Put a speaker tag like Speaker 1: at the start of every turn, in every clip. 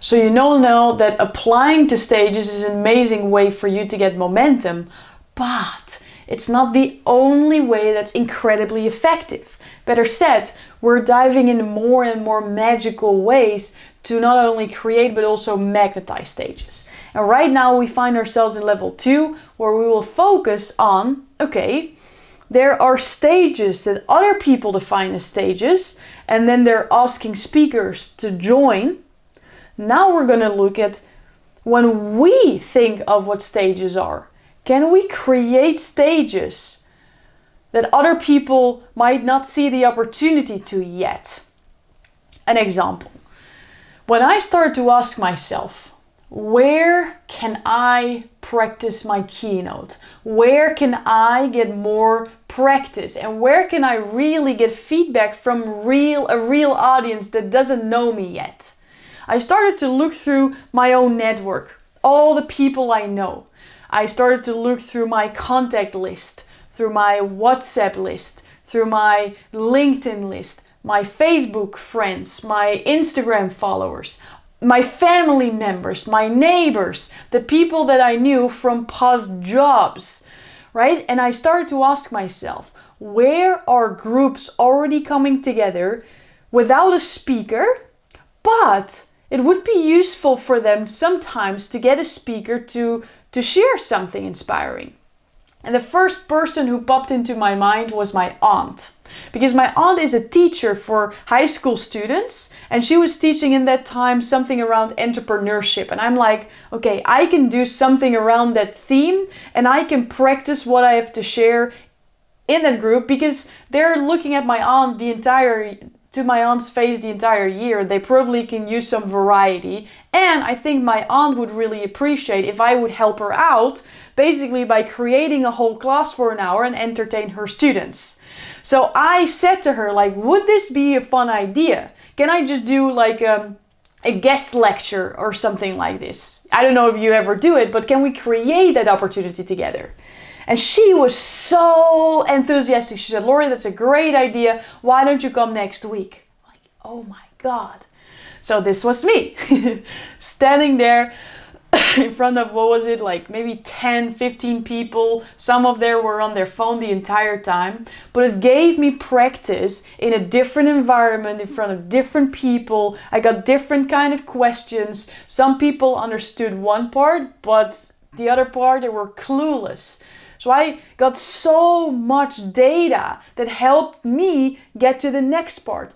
Speaker 1: So you know that applying to stages is an amazing way for you to get momentum, but it's not the only way that's incredibly effective. Better said, we're diving into more and more magical ways to not only create but also magnetize stages. And right now we find ourselves in level 2, where we will focus on, okay, there are stages that other people define as stages, and then they're asking speakers to join. Now we're going to look at when we think of what stages are. Can we create stages that other people might not see the opportunity to yet? An example. When I started to ask myself, where can I practice my keynote? Where can I get more practice? And where can I really get feedback from a real audience that doesn't know me yet? I started to look through my own network, all the people I know. I started to look through my contact list, through my WhatsApp list, through my LinkedIn list, my Facebook friends, my Instagram followers, my family members, my neighbors, the people that I knew from past jobs, right? And I started to ask myself, where are groups already coming together without a speaker, but it would be useful for them sometimes to get a speaker to share something inspiring. And the first person who popped into my mind was my aunt. Because my aunt is a teacher for high school students, and she was teaching in that time something around entrepreneurship. And I'm like, okay, I can do something around that theme, and I can practice what I have to share in that group, because they're looking at my aunt to my aunt's face the entire year. They probably can use some variety. And I think my aunt would really appreciate if I would help her out, basically by creating a whole class for an hour and entertain her students. So I said to her, like, would this be a fun idea? Can I just do like a guest lecture or something like this? I don't know if you ever do it, but can we create that opportunity together? And she was so enthusiastic. She said, Lori, that's a great idea. Why don't you come next week? I'm like, oh my God. So this was me standing there in front of, what was it, like maybe 10, 15 people. Some of them were on their phone the entire time. But it gave me practice in a different environment, in front of different people. I got different kind of questions. Some people understood one part, but the other part, they were clueless. So I got so much data that helped me get to the next part.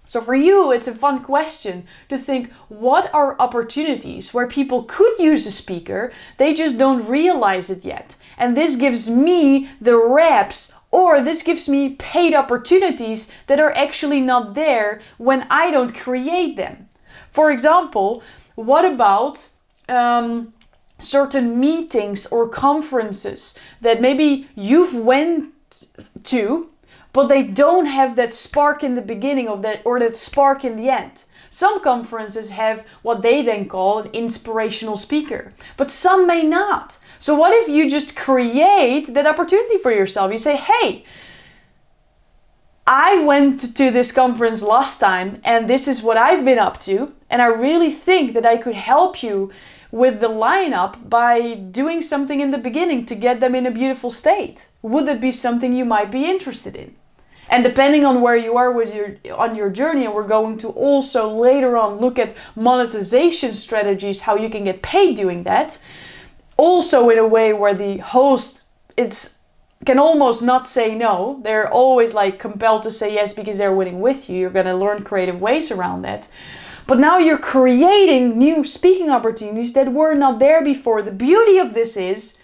Speaker 1: So for you, it's a fun question to think, what are opportunities where people could use a speaker, they just don't realize it yet. And this gives me the reps, or this gives me paid opportunities that are actually not there when I don't create them. For example, what about certain meetings or conferences that maybe you've went to, but they don't have that spark in the beginning of that, or that spark in the end. Some conferences have what they then call an inspirational speaker, but some may not. So what if you just create that opportunity for yourself? You say, hey, I went to this conference last time and this is what I've been up to, and I really think that I could help you with the lineup by doing something in the beginning to get them in a beautiful state. Would that be something you might be interested in? And depending on where you are on your journey, and we're going to also later on look at monetization strategies, how you can get paid doing that, also in a way where the host can almost not say no. They're always like compelled to say yes because they're winning with you. You're going to learn creative ways around that. But now you're creating new speaking opportunities that were not there before. The beauty of this is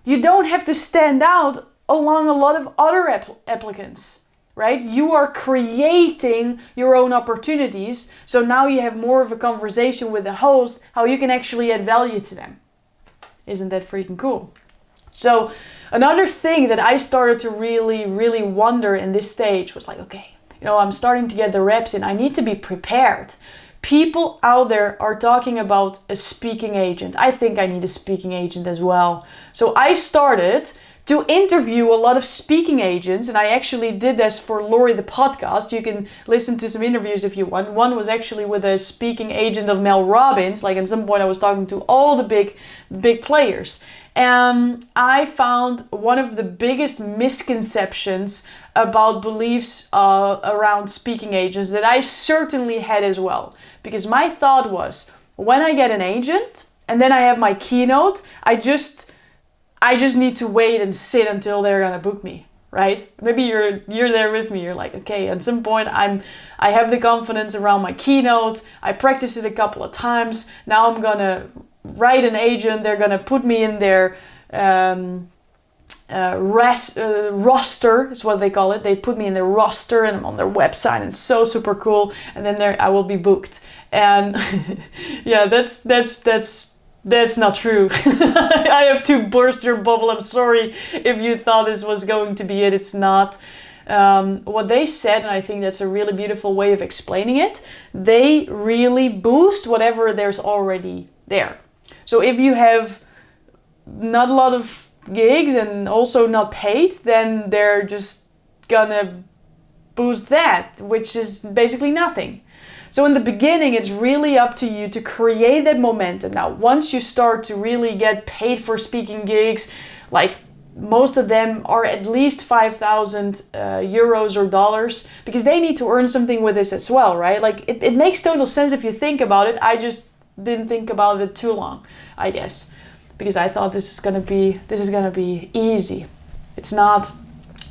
Speaker 1: you don't have to stand out along a lot of other applicants, right? You are creating your own opportunities. So now you have more of a conversation with the host, how you can actually add value to them. Isn't that freaking cool? So another thing that I started to really, really wonder in this stage was like, okay, I'm starting to get the reps in. I need to be prepared. People out there are talking about a speaking agent. I think I need a speaking agent as well. So I started to interview a lot of speaking agents. And I actually did this for Lori the podcast. You can listen to some interviews if you want. One was actually with a speaking agent of Mel Robbins. Like at some point I was talking to all the big players. And I found one of the biggest misconceptions about beliefs around speaking agents that I certainly had as well. Because my thought was, when I get an agent and then I have my keynote, I just need to wait and sit until they're gonna book me, right? Maybe you're there with me. You're like, okay, at some point I have the confidence around my keynote. I practiced it a couple of times. Now I'm gonna write an agent. They're gonna put me in their roster is what they call it. They put me in their roster and I'm on their website, and it's so super cool. And then I will be booked. And yeah, that's not true. I have to burst your bubble. I'm sorry if you thought this was going to be it. It's not. What they said, and I think that's a really beautiful way of explaining it, they really boost whatever there's already there. So if you have not a lot of gigs and also not paid, then they're just gonna boost that, which is basically nothing. So in the beginning, it's really up to you to create that momentum. Now, once you start to really get paid for speaking gigs, like most of them are at least 5,000 euros or dollars, because they need to earn something with this as well, right? Like it makes total sense if you think about it. I just didn't think about it too long, I guess, because I thought this is gonna be easy. It's not,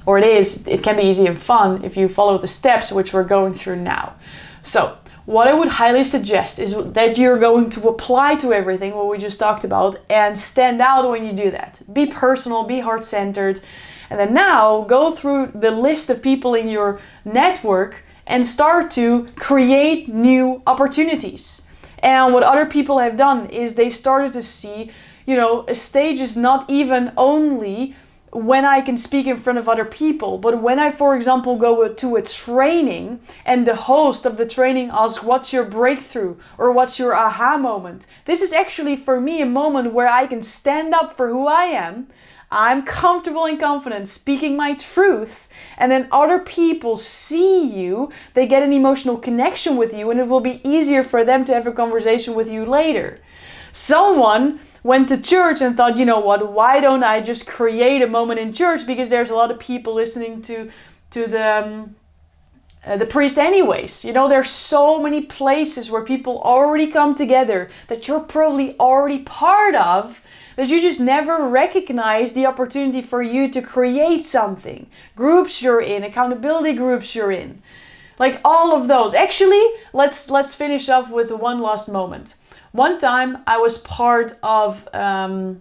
Speaker 1: or it is. It can be easy and fun if you follow the steps which we're going through now. So what I would highly suggest is that you're going to apply to everything what we just talked about and stand out when you do that. Be personal, be heart-centered, and then now go through the list of people in your network and start to create new opportunities. And what other people have done is they started to see, a stage is not even only when I can speak in front of other people, but when I, for example, go to a training and the host of the training asks, what's your breakthrough or what's your aha moment? This is actually for me a moment where I can stand up for who I am. I'm comfortable and confident speaking my truth, and then other people see you, they get an emotional connection with you, and it will be easier for them to have a conversation with you later. Someone went to church and thought, you know what, why don't I just create a moment in church, because there's a lot of people listening to the priest anyways. There's so many places where people already come together that you're probably already part of, that you just never recognize the opportunity for you to create something. Groups you're in, accountability groups you're in, like all of those. Actually, let's finish off with one last moment. One time I was part of a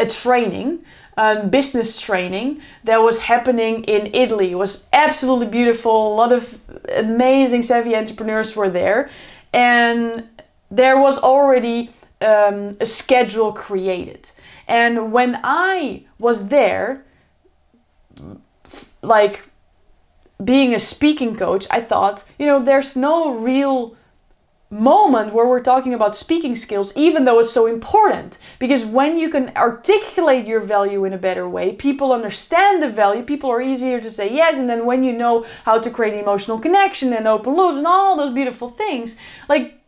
Speaker 1: training, a business training that was happening in Italy. It was absolutely beautiful. A lot of amazing savvy entrepreneurs were there, and there was already a schedule created. And when I was there, like being a speaking coach, I thought, there's no real moment where we're talking about speaking skills, even though it's so important, because when you can articulate your value in a better way, people understand the value, people are easier to say yes. And then when you know how to create emotional connection and open loops and all those beautiful things, like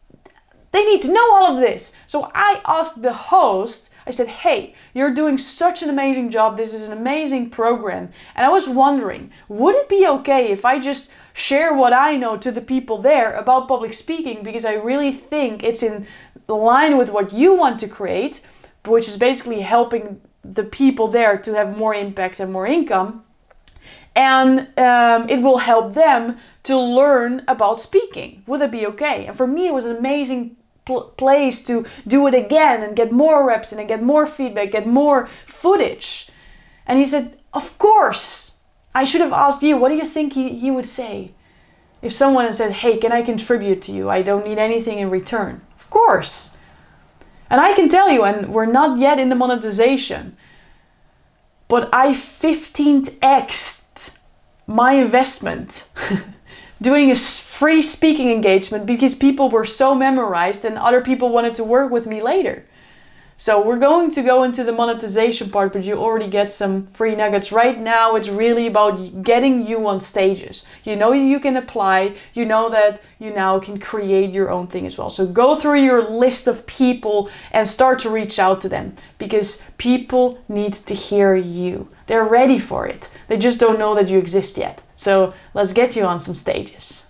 Speaker 1: they need to know all of this. So I asked the host, I said, hey, you're doing such an amazing job, this is an amazing program, and I was wondering, would it be okay if I just share what I know to the people there about public speaking, because I really think it's in line with what you want to create, which is basically helping the people there to have more impact and more income, and it will help them to learn about speaking. Would it be okay? And for me, it was an amazing place to do it again and get more reps and get more feedback, get more footage. And he said, of course. I should have asked you, what do you think he would say if someone had said, hey, can I contribute to you? I don't need anything in return. Of course. And I can tell you, and we're not yet in the monetization, but I 15x'd my investment doing a free speaking engagement because people were so memorized and other people wanted to work with me later. So we're going to go into the monetization part, but you already get some free nuggets. Right now, it's really about getting you on stages. You know you can apply, you know that you now can create your own thing as well. So go through your list of people and start to reach out to them, because people need to hear you. They're ready for it. They just don't know that you exist yet. So let's get you on some stages.